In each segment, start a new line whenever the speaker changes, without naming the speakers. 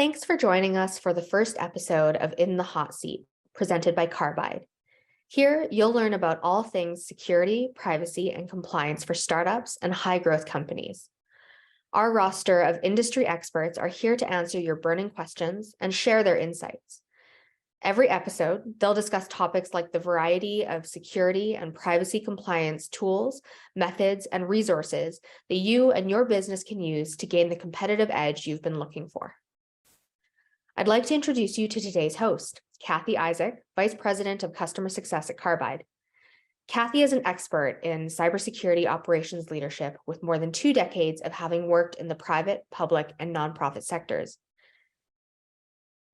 Thanks for joining us for the first episode of In the Hot Seat, presented by Carbide. Here, you'll learn about all things security, privacy, and compliance for startups and high-growth companies. Our roster of industry experts are here to answer your burning questions and share their insights. Every episode, they'll discuss topics like the variety of security and privacy compliance tools, methods, and resources that you and your business can use to gain the competitive edge you've been looking for. I'd like to introduce you to today's host, Kathy Isaac, Vice President of Customer Success at Carbide. Kathy is an expert in cybersecurity operations leadership with more than 2 decades of having worked in the private, public, and nonprofit sectors.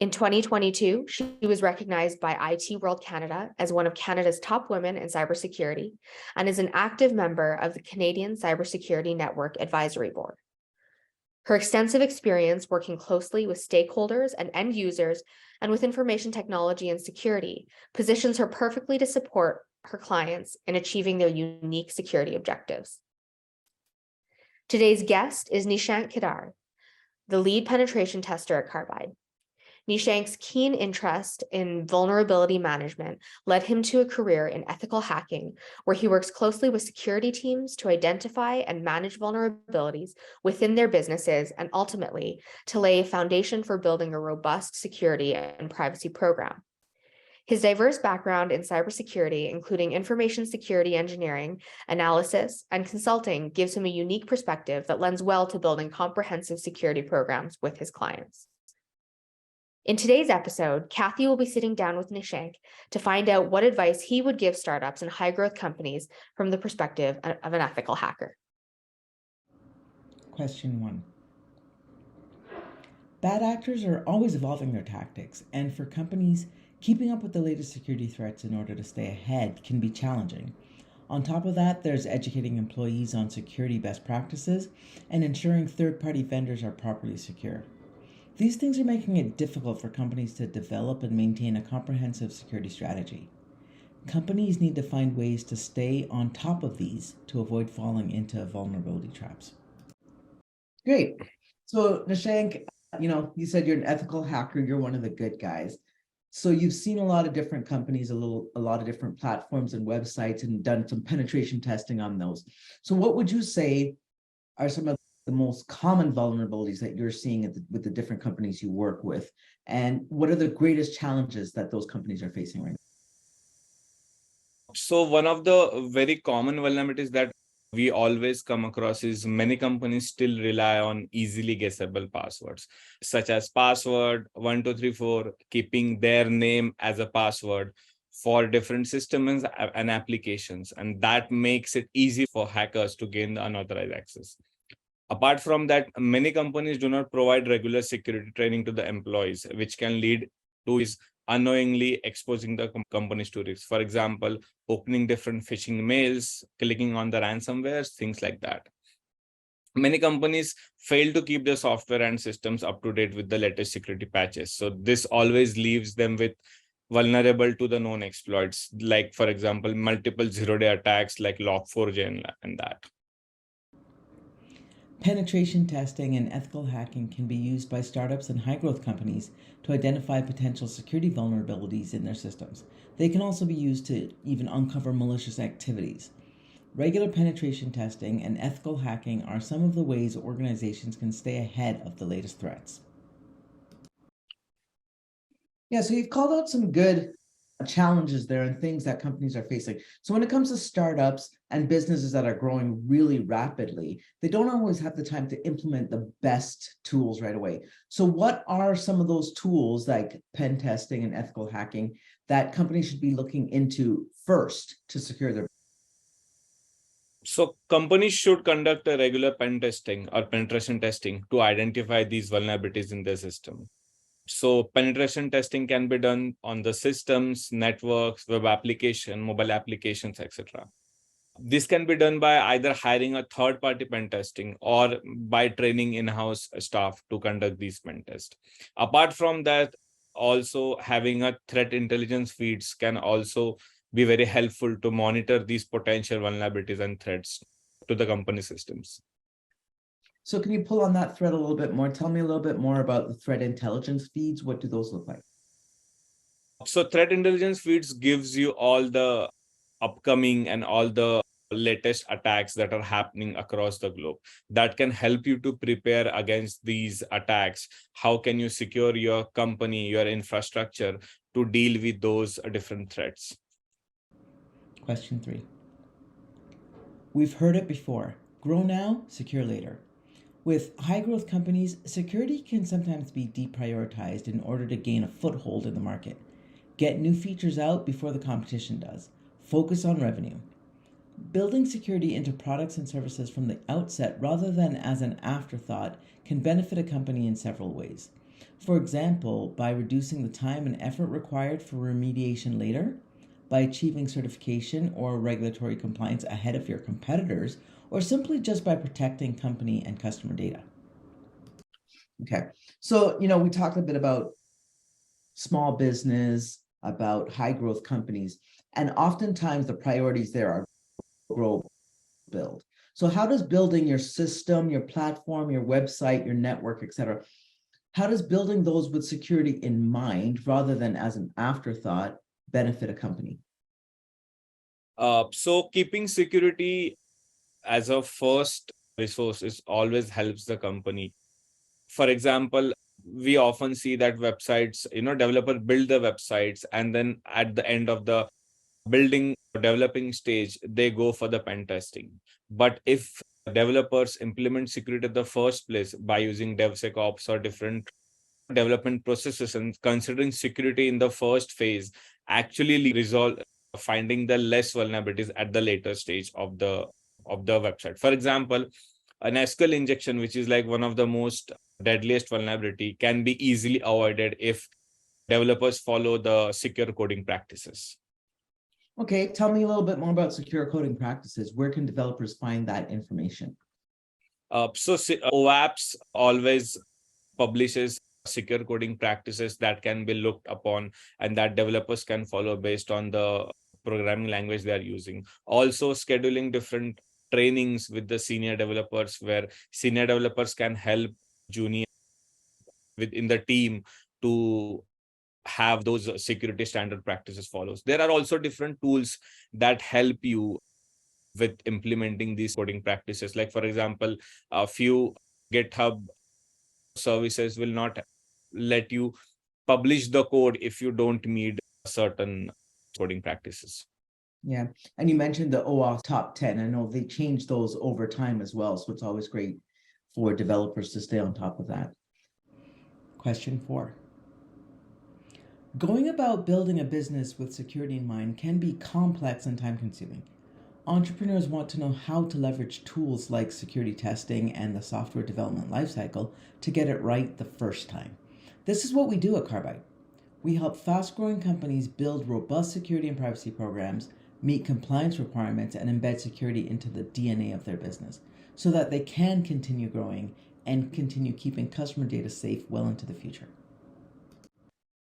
In 2022, she was recognized by IT World Canada as one of Canada's top women in cybersecurity and is an active member of the Canadian Cybersecurity Network Advisory Board. Her extensive experience working closely with stakeholders and end users and with information technology and security positions her perfectly to support her clients in achieving their unique security objectives. Today's guest is Nishank Kedar, the lead penetration tester at Carbide. Nishank's keen interest in vulnerability management led him to a career in ethical hacking, where he works closely with security teams to identify and manage vulnerabilities within their businesses and ultimately to lay a foundation for building a robust security and privacy program. His diverse background in cybersecurity, including information security engineering, analysis, and consulting, gives him a unique perspective that lends well to building comprehensive security programs with his clients. In today's episode, Kathy will be sitting down with Nishank to find out what advice he would give startups and high-growth companies from the perspective of an ethical hacker.
Question 1. Bad actors are always evolving their tactics, and for companies, keeping up with the latest security threats in order to stay ahead can be challenging. On top of that, there's educating employees on security best practices and ensuring third-party vendors are properly secure. These things are making it difficult for companies to develop and maintain a comprehensive security strategy. Companies need to find ways to stay on top of these to avoid falling into vulnerability traps.
Great. So Nishank, you said you're an ethical hacker, you're one of the good guys. So you've seen a lot of different companies, a lot of different platforms and websites and done some penetration testing on those. So what would you say are some of the most common vulnerabilities that you're seeing with the different companies you work with? And what are the greatest challenges that those companies are facing right now?
So one of the very common vulnerabilities that we always come across is many companies still rely on easily guessable passwords, such as password 1234, keeping their name as a password for different systems and applications. And that makes it easy for hackers to gain the unauthorized access. Apart from that, many companies do not provide regular security training to the employees, which can lead to unknowingly exposing the companies to risks. For example, opening different phishing mails, clicking on the ransomwares, things like that. Many companies fail to keep their software and systems up to date with the latest security patches. So this always leaves them with vulnerable to the known exploits, like, for example, multiple zero-day attacks like Log4j and that.
Penetration testing and ethical hacking can be used by startups and high-growth companies to identify potential security vulnerabilities in their systems. They can also be used to even uncover malicious activities. Regular penetration testing and ethical hacking are some of the ways organizations can stay ahead of the latest threats.
Yeah, so you've called out some good challenges there and things that companies are facing. So when it comes to startups and businesses that are growing really rapidly, they don't always have the time to implement the best tools right away. So what are some of those tools like pen testing and ethical hacking that companies should be looking into first to secure their?
So companies should conduct a regular pen testing or penetration testing to identify these vulnerabilities in their system. So penetration testing can be done on the systems, networks, web application, mobile applications, etc. This can be done by either hiring a third-party pen testing or by training in-house staff to conduct these pen tests. Apart from that, also having a threat intelligence feeds can also be very helpful to monitor these potential vulnerabilities and threats to the company systems.
So can you pull on that thread a little bit more? Tell me a little bit more about the threat intelligence feeds. What do those look like?
So threat intelligence feeds gives you all the upcoming and all the latest attacks that are happening across the globe that can help you to prepare against these attacks. How can you secure your company, your infrastructure to deal with those different threats?
Question 3. We've heard it before. Grow now, secure later. With high growth companies, security can sometimes be deprioritized in order to gain a foothold in the market. Get new features out before the competition does. Focus on revenue. Building security into products and services from the outset rather than as an afterthought can benefit a company in several ways. For example, by reducing the time and effort required for remediation later, by achieving certification or regulatory compliance ahead of your competitors, or simply just by protecting company and customer data.
Okay. So, we talked a bit about small business, about high growth companies, and oftentimes the priorities there are grow, build. So how does building your system, your platform, your website, your network, et cetera, how does building those with security in mind rather than as an afterthought benefit a company?
So keeping security as a first resource is always helps the company. For example, we often see that websites, developers build the websites, and then at the end of the developing stage, they go for the pen testing. But if developers implement security in the first place by using DevSecOps or different development processes and considering security in the first phase, actually resolve finding the less vulnerabilities at the later stage of the website. For example, an SQL injection, which is like one of the most deadliest vulnerability, can be easily avoided if developers follow the secure coding practices.
Okay, tell me a little bit more about secure coding practices. Where can developers find that information?
OAPS always publishes secure coding practices that can be looked upon and that developers can follow based on the programming language they are using. Also, scheduling different trainings with the senior developers where senior developers can help junior within the team to have those security standard practices follows. There are also different tools that help you with implementing these coding practices. Like, for example, a few GitHub services will not let you publish the code if you don't meet certain coding practices.
Yeah, and you mentioned the OAuth top 10. I know they change those over time as well, so it's always great for developers to stay on top of that.
Question 4. Going about building a business with security in mind can be complex and time-consuming. Entrepreneurs want to know how to leverage tools like security testing and the software development lifecycle to get it right the first time. This is what we do at Carbide. We help fast-growing companies build robust security and privacy programs, meet compliance requirements, and embed security into the DNA of their business so that they can continue growing and continue keeping customer data safe well into the future.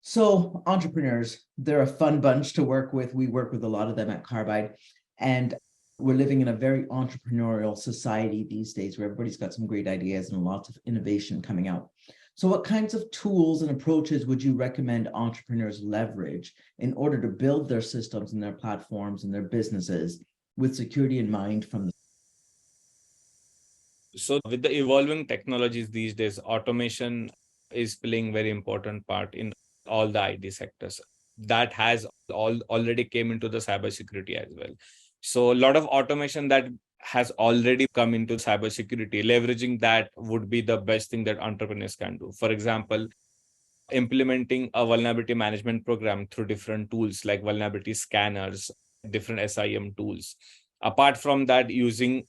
So entrepreneurs, they're a fun bunch to work with. We work with a lot of them at Carbide, and we're living in a very entrepreneurial society these days where everybody's got some great ideas and lots of innovation coming out. So what kinds of tools and approaches would you recommend entrepreneurs leverage in order to build their systems and their platforms and their businesses with security in mind from the
So with the evolving technologies these days, automation is playing very important part in all the IT sectors. That has already came into the cybersecurity as well. So a lot of automation that has already come into cybersecurity, leveraging that would be the best thing that entrepreneurs can do. For example, implementing a vulnerability management program through different tools like vulnerability scanners, different SIM tools. Apart from that, using,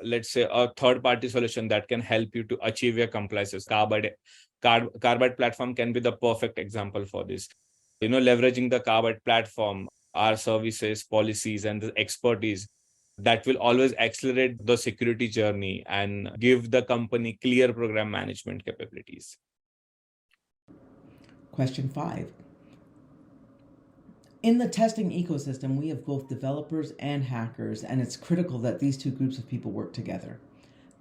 let's say, a third-party solution that can help you to achieve your compliances. Carbide platform can be the perfect example for this. Leveraging the Carbide platform, our services, policies, and the expertise that will always accelerate the security journey and give the company clear program management capabilities.
Question 5. In the testing ecosystem, we have both developers and hackers, and it's critical that these two groups of people work together.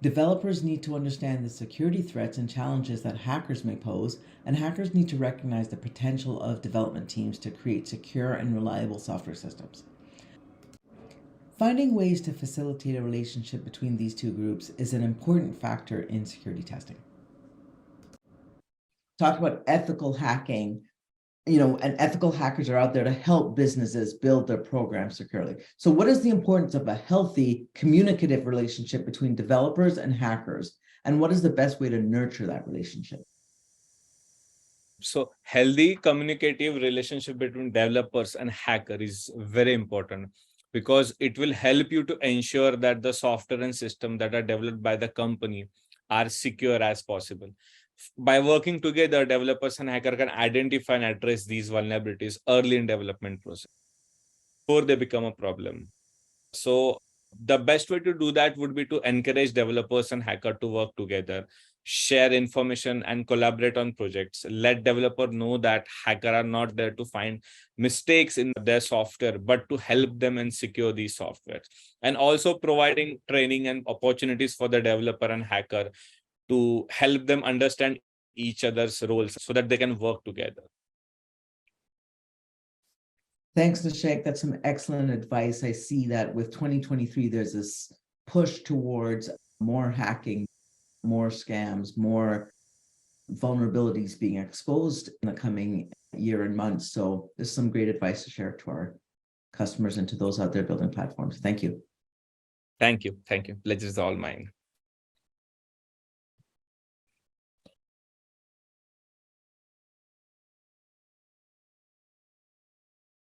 Developers need to understand the security threats and challenges that hackers may pose, and hackers need to recognize the potential of development teams to create secure and reliable software systems. Finding ways to facilitate a relationship between these two groups is an important factor in security testing.
Talk about ethical hacking, and ethical hackers are out there to help businesses build their programs securely. So what is the importance of a healthy communicative relationship between developers and hackers? And what is the best way to nurture that relationship?
So healthy communicative relationship between developers and hacker is very important, because it will help you to ensure that the software and system that are developed by the company are secure as possible. By working together, developers and hacker can identify and address these vulnerabilities early in development process before they become a problem. So the best way to do that would be to encourage developers and hacker to work together, share information and collaborate on projects. Let developer know that hacker are not there to find mistakes in their software, but to help them and secure these softwares. And also providing training and opportunities for the developer and hacker to help them understand each other's roles so that they can work together.
Thanks, Nishank. That's some excellent advice. I see that with 2023, there's this push towards more hacking, more scams, more vulnerabilities being exposed in the coming year and months. So there's some great advice to share to our customers and to those out there building platforms. Thank you.
Thank you. Thank you. Pleasure is all mine.